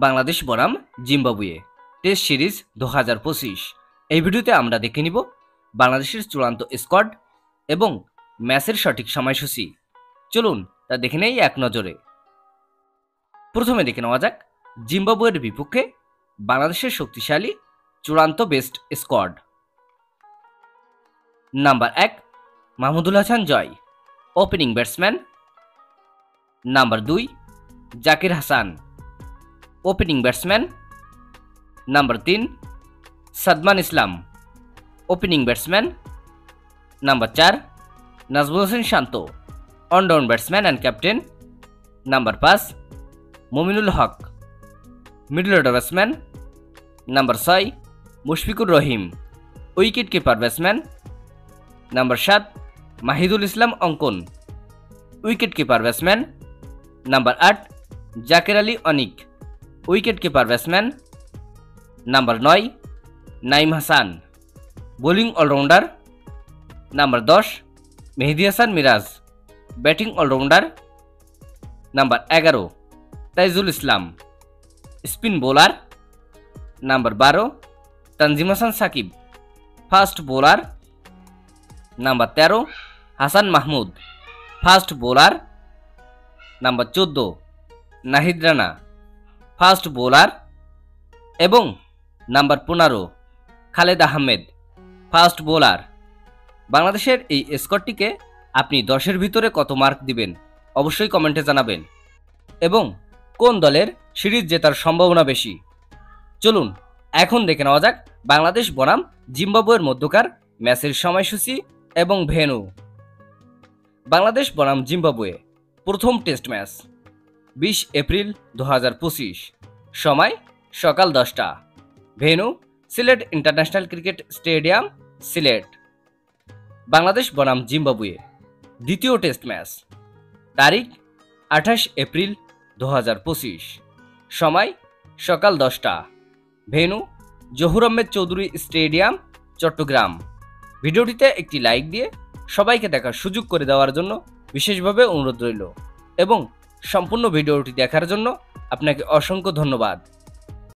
বাংলাদেশ বনাম Zimbabwe test series 2025। এই ভিডিওতে আমরা দেখে নিব বাংলাদেশের চূড়ান্ত স্কোয়াড এবং ম্যাচের সঠিক সময়সূচি। চলুন তা দেখে নেই এক নজরে। প্রথমে দেখে নেওয়া যাক জিম্বাবুয়ের বিপক্ষে বাংলাদেশের শক্তিশালী চূড়ান্ত best squad. Number 1 Mahmudul Hasan Joy, opening batsman. Number 2 Zakir Hasan, opening batsman. Number 3 Shadman Islam, opening batsman. Number 4 Najmul Hossain Shanto, one down batsman and captain. Number 5 Mominul Haque, middle order batsman. Number 6 Mushfiqur Rahim, wicket keeper batsman. Number 7 Mahidul Islam Ankon, wicket keeper batsman. Number 8 Jaker Ali Anik, wicket keeper batsman. Number 9 Nayeem Hasan, bowling allrounder. Number 10 Mehidy Hasan Miraz, batting allrounder. Number 11 Taijul Islam, spin bowler. Number 12 Tanzim Hasan Sakib, fast bowler. Number 13 Hasan Mahmud, fast bowler. Number 14 Nahid Rana, fast bowler. এবং number 15 Khaled Ahmed, fast bowler. বাংলাদেশের এই স্কোরটিকে আপনি 10-এর ভিতরে কত mark দিবেন অবশ্যই কমেন্টে জানাবেন, এবং কোন দলের সিরিজ জেতার সম্ভাবনা বেশি। চলুন এখন দেখে নেওয়া যাক বাংলাদেশ বনাম জিম্বাবুয়ের মধ্যকার ম্যাচের সময়সূচি এবং ভেন্যু। বাংলাদেশ বনাম জিম্বাবুয়ে প্রথম টেস্ট ম্যাচ 20 এপ্রিল 2025, সময় সকাল 10টা, venue Sylhet international cricket stadium, Sylhet. Bangladesh বনাম জিম্বাবুয়ে দ্বিতীয় টেস্ট ম্যাচ, তারিখ 28 এপ্রিল 2025, সময় সকাল 10টা, ভেন্যু জহুর আহমেদ চৌধুরী স্টেডিয়াম, চট্টগ্রাম। ভিডিওটিতে একটি লাইক দিয়ে সবাইকে দেখার সুযোগ করে দেওয়ার জন্য বিশেষভাবে অনুরোধ রইল, এবং সম্পূর্ণ ভিডিওটি দেখার জন্য আপনাকে অসংখ্য ধন্যবাদ।